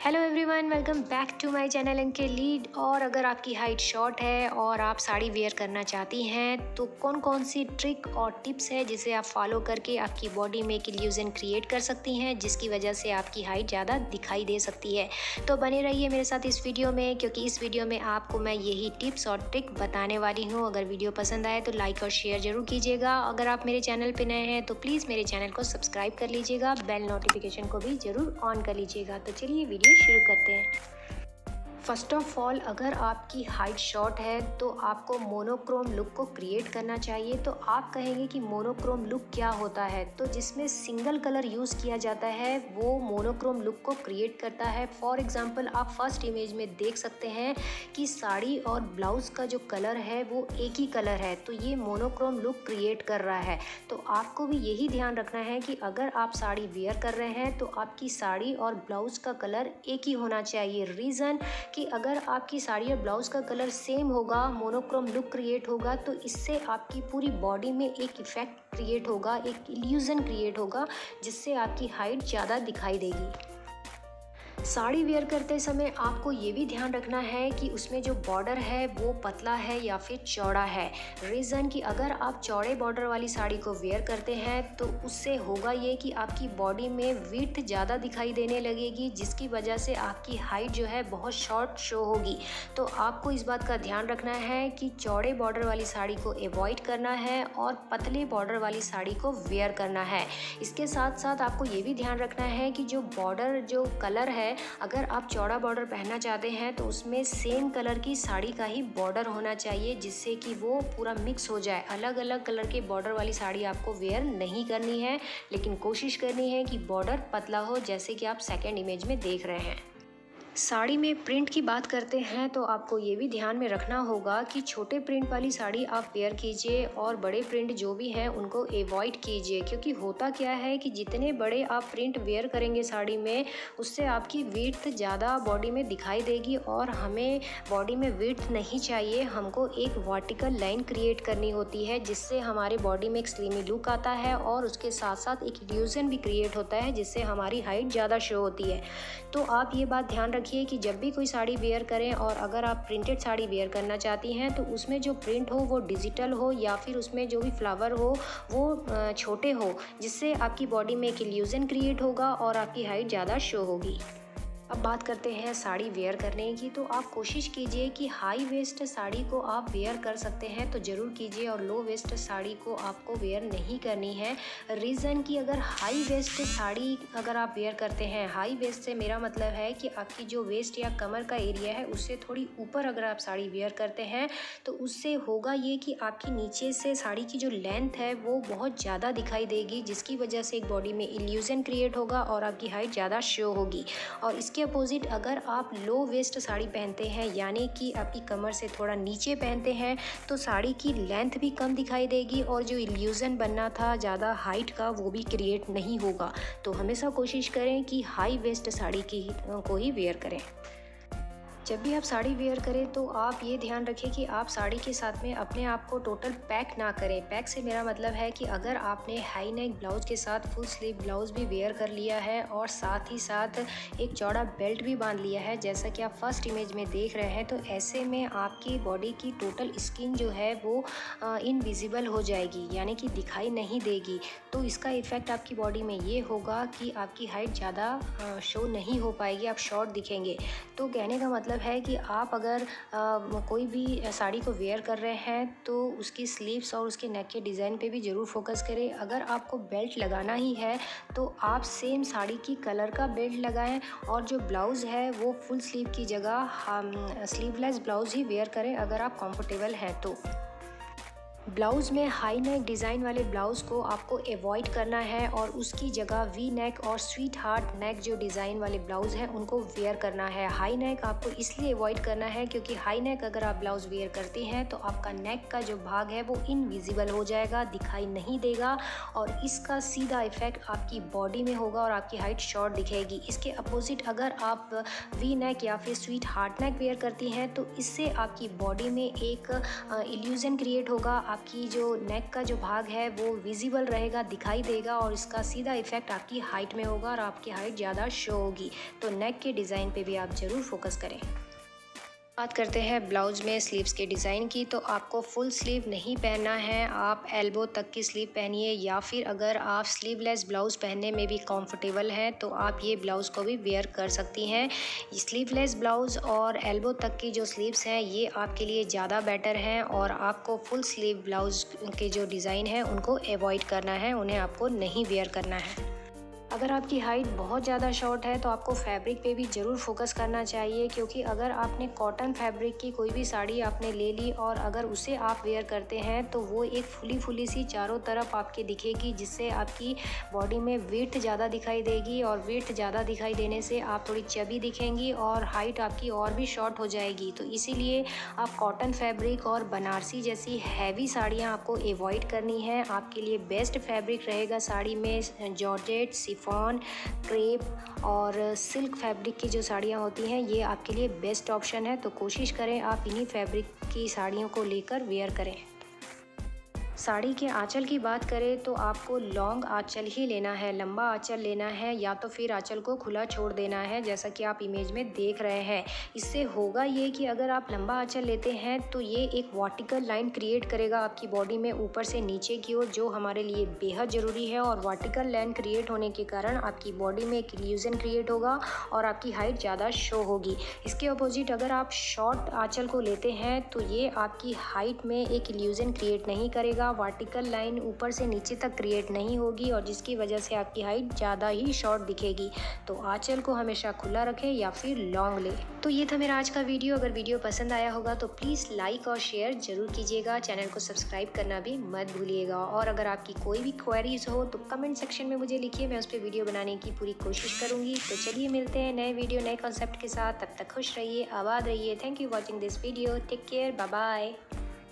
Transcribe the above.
Hello everyone, welcome back to my channel अंके लीड। और अगर आपकी हाइट शॉर्ट है और आप साड़ी वेयर करना चाहती हैं तो कौन कौन सी ट्रिक और टिप्स है जिसे आप फॉलो करके आपकी बॉडी में एक इल्यूजन क्रिएट कर सकती हैं, जिसकी वजह से आपकी हाइट ज़्यादा दिखाई दे सकती है। तो बने रहिए मेरे साथ इस वीडियो में, क्योंकि इस वीडियो में आपको मैं यही टिप्स और ट्रिक बताने वाली हूँ। अगर वीडियो पसंद आए तो लाइक और शेयर ज़रूर कीजिएगा। अगर आप मेरे चैनल पर नए हैं तो प्लीज़ मेरे चैनल को सब्सक्राइब कर लीजिएगा, बेल नोटिफिकेशन को भी ज़रूर ऑन कर लीजिएगा। तो चलिए वीडियो शुरू करते हैं। फर्स्ट ऑफ ऑल, अगर आपकी हाइट शॉर्ट है तो आपको मोनोक्रोम लुक को क्रिएट करना चाहिए। तो आप कहेंगे कि मोनोक्रोम लुक क्या होता है? तो जिसमें सिंगल कलर यूज़ किया जाता है वो मोनोक्रोम लुक को क्रिएट करता है। फॉर एग्जांपल, आप फर्स्ट इमेज में देख सकते हैं कि साड़ी और ब्लाउज़ का जो कलर है वो एक ही कलर है, तो ये मोनोक्रोम लुक क्रिएट कर रहा है। तो आपको भी यही ध्यान रखना है कि अगर आप साड़ी वेयर कर रहे हैं तो आपकी साड़ी और ब्लाउज़ का कलर एक ही होना चाहिए। रीज़न कि अगर आपकी साड़ी और ब्लाउज़ का कलर सेम होगा, मोनोक्रोम लुक क्रिएट होगा, तो इससे आपकी पूरी बॉडी में एक इफ़ेक्ट क्रिएट होगा, एक इल्यूज़न क्रिएट होगा, जिससे आपकी हाइट ज़्यादा दिखाई देगी। साड़ी वेयर करते समय आपको ये भी ध्यान रखना है कि उसमें जो बॉर्डर है वो पतला है या फिर चौड़ा है। रीज़न कि अगर आप चौड़े बॉर्डर वाली साड़ी को वेयर करते हैं तो उससे होगा ये कि आपकी बॉडी में विड्थ ज़्यादा दिखाई देने लगेगी, जिसकी वजह से आपकी हाइट जो है बहुत शॉर्ट शो होगी। तो आपको इस बात का ध्यान रखना है कि चौड़े बॉर्डर वाली साड़ी को अवॉइड करना है और पतले बॉर्डर वाली साड़ी को वेयर करना है। इसके साथ साथ आपको ये भी ध्यान रखना है कि जो बॉर्डर जो कलर है, अगर आप चौड़ा बॉर्डर पहनना चाहते हैं तो उसमें सेम कलर की साड़ी का ही बॉर्डर होना चाहिए, जिससे कि वो पूरा मिक्स हो जाए। अलग अलग कलर के बॉर्डर वाली साड़ी आपको वेयर नहीं करनी है, लेकिन कोशिश करनी है कि बॉर्डर पतला हो, जैसे कि आप सेकेंड इमेज में देख रहे हैं। साड़ी में प्रिंट की बात करते हैं तो आपको ये भी ध्यान में रखना होगा कि छोटे प्रिंट वाली साड़ी आप वेयर कीजिए और बड़े प्रिंट जो भी हैं उनको अवॉइड कीजिए। क्योंकि होता क्या है कि जितने बड़े आप प्रिंट वेयर करेंगे साड़ी में, उससे आपकी विड्थ ज़्यादा बॉडी में दिखाई देगी, और हमें बॉडी में विड्थ नहीं चाहिए, हमको एक वर्टिकल लाइन क्रिएट करनी होती है, जिससे हमारे बॉडी में एक स्लिमी लुक आता है और उसके साथ साथ एक इल्यूजन भी क्रिएट होता है, जिससे हमारी हाइट ज़्यादा शो होती है। तो आप ये बात ध्यान रखिए कि जब भी कोई साड़ी वेयर करें, और अगर आप प्रिंटेड साड़ी वेयर करना चाहती हैं तो उसमें जो प्रिंट हो वो डिजिटल हो, या फिर उसमें जो भी फ्लावर हो वो छोटे हो, जिससे आपकी बॉडी में एक इल्यूजन क्रिएट होगा और आपकी हाइट ज़्यादा शो होगी। अब बात करते हैं साड़ी वेयर करने की। तो आप कोशिश कीजिए कि हाई वेस्ट साड़ी को आप वेयर कर सकते हैं तो ज़रूर कीजिए, और लो वेस्ट साड़ी को आपको वेयर नहीं करनी है। रीज़न कि अगर हाई वेस्ट साड़ी अगर आप वेयर करते हैं, हाई वेस्ट से मेरा मतलब है कि आपकी जो वेस्ट या कमर का एरिया है उससे थोड़ी ऊपर अगर आप साड़ी वेयर करते हैं तो उससे होगा ये कि आपकी नीचे से साड़ी की जो लेंथ है वो बहुत ज़्यादा दिखाई देगी, जिसकी वजह से एक बॉडी में इल्यूजन क्रिएट होगा और आपकी हाइट ज़्यादा शो होगी। और इसके अपोजिट अगर आप लो वेस्ट साड़ी पहनते हैं, यानी कि आपकी कमर से थोड़ा नीचे पहनते हैं, तो साड़ी की लेंथ भी कम दिखाई देगी और जो इल्यूजन बनना था ज़्यादा हाइट का वो भी क्रिएट नहीं होगा। तो हमेशा कोशिश करें कि हाई वेस्ट साड़ी को ही वेयर करें। जब भी आप साड़ी वेयर करें तो आप ये ध्यान रखें कि आप साड़ी के साथ में अपने आप को टोटल पैक ना करें। पैक से मेरा मतलब है कि अगर आपने हाई नेक ब्लाउज़ के साथ फुल स्लीव ब्लाउज़ भी वेयर कर लिया है और साथ ही साथ एक चौड़ा बेल्ट भी बांध लिया है, जैसा कि आप फर्स्ट इमेज में देख रहे हैं, तो ऐसे में आपकी बॉडी की टोटल स्किन जो है वो इनविजिबल हो जाएगी, यानी कि दिखाई नहीं देगी। तो इसका इफ़ेक्ट आपकी बॉडी में ये होगा कि आपकी हाइट ज़्यादा शो नहीं हो पाएगी, आप शॉर्ट दिखेंगे। तो कहने का मतलब है कि आप अगर कोई भी साड़ी को वेयर कर रहे हैं तो उसकी स्लीव्स और उसके नेक के डिज़ाइन पे भी ज़रूर फोकस करें। अगर आपको बेल्ट लगाना ही है तो आप सेम साड़ी की कलर का बेल्ट लगाएं, और जो ब्लाउज़ है वो फुल स्लीव की जगह हम स्लीवलेस ब्लाउज़ ही वेयर करें अगर आप कंफर्टेबल हैं तो। ब्लाउज़ में हाई नेक डिज़ाइन वाले ब्लाउज़ को आपको अवॉइड करना है और उसकी जगह वी नेक और स्वीट हार्ट नेक जो डिज़ाइन वाले ब्लाउज़ हैं उनको वेयर करना है। हाई नेक आपको इसलिए अवॉइड करना है क्योंकि हाई नेक अगर आप ब्लाउज़ वेयर करती हैं तो आपका नेक का जो भाग है वो इनविजिबल हो जाएगा, दिखाई नहीं देगा, और इसका सीधा इफ़ेक्ट आपकी बॉडी में होगा और आपकी हाइट शॉर्ट दिखेगी। इसके अपोजिट अगर आप वी नेक या फिर स्वीट हार्ट नेक वेयर करती हैं तो इससे आपकी बॉडी में एक इल्यूज़न क्रिएट होगा, आपकी जो नेक का जो भाग है वो विजिबल रहेगा, दिखाई देगा और इसका सीधा इफ़ेक्ट आपकी हाइट में होगा और आपकी हाइट ज़्यादा शो होगी। तो नेक के डिज़ाइन पे भी आप ज़रूर फोकस करें। बात करते हैं ब्लाउज़ में स्लीव्स के डिज़ाइन की। तो आपको फुल स्लीव नहीं पहनना है, आप एल्बो तक की स्लीव पहनिए, या फिर अगर आप स्लीवलेस ब्लाउज़ पहनने में भी कंफर्टेबल हैं तो आप ये ब्लाउज़ को भी वेयर कर सकती हैं। स्लीवलेस ब्लाउज़ और एल्बो तक की जो स्लीव्स हैं ये आपके लिए ज़्यादा बेटर हैं और आपको फुल स्लीव ब्लाउज़ के जो डिज़ाइन है उनको अवॉइड करना है, उन्हें आपको नहीं वेयर करना है। अगर आपकी हाइट बहुत ज़्यादा शॉर्ट है तो आपको फैब्रिक पे भी ज़रूर फोकस करना चाहिए, क्योंकि अगर आपने कॉटन फैब्रिक की कोई भी साड़ी आपने ले ली और अगर उसे आप वेयर करते हैं तो वो एक फुली फुली सी चारों तरफ आपके दिखेगी, जिससे आपकी बॉडी में विड्थ ज़्यादा दिखाई देगी और विड्थ ज़्यादा दिखाई देने से आप थोड़ी चबी दिखेंगी और हाइट आपकी और भी शॉर्ट हो जाएगी। तो इसीलिए आप कॉटन फैब्रिक और बनारसी जैसी हैवी साड़ियाँ आपको अवॉइड करनी है। आपके लिए बेस्ट फैब्रिक रहेगा साड़ी में जॉर्जेट, शिफॉन, क्रेप और सिल्क फैब्रिक की जो साड़ियाँ होती हैं ये आपके लिए बेस्ट ऑप्शन है। तो कोशिश करें आप इन्हीं फैब्रिक की साड़ियों को लेकर वेयर करें। साड़ी के आंचल की बात करें तो आपको लॉन्ग आंचल ही लेना है, लंबा आंचल लेना है, या तो फिर आंचल को खुला छोड़ देना है जैसा कि आप इमेज में देख रहे हैं। इससे होगा ये कि अगर आप लंबा आंचल लेते हैं तो ये एक वर्टिकल लाइन क्रिएट करेगा आपकी बॉडी में ऊपर से नीचे की ओर, जो हमारे लिए बेहद ज़रूरी है। और वर्टिकल लाइन क्रिएट होने के कारण आपकी बॉडी में एक इल्यूजन क्रिएट होगा और आपकी हाइट ज़्यादा शो होगी। इसके अपोजिट अगर आप शॉर्ट आंचल को लेते हैं तो ये आपकी हाइट में एक इल्यूजन क्रिएट नहीं करेगा, वर्टिकल लाइन ऊपर से नीचे तक क्रिएट नहीं होगी और जिसकी वजह से आपकी हाइट ज़्यादा ही शॉर्ट दिखेगी। तो आंचल को हमेशा खुला रखें या फिर लॉन्ग ले। तो ये था मेरा आज का वीडियो। अगर वीडियो पसंद आया होगा तो प्लीज़ लाइक और शेयर ज़रूर कीजिएगा, चैनल को सब्सक्राइब करना भी मत भूलिएगा। और अगर आपकी कोई भी क्वेरीज हो तो कमेंट सेक्शन में मुझे लिखिए, मैं उस पर वीडियो बनाने की पूरी कोशिश करूँगी। तो चलिए मिलते हैं नए वीडियो नए कॉन्सेप्ट के साथ, तब तक खुश रहिए, आबाद रहिए। Thank you watching this video, take care, bye bye.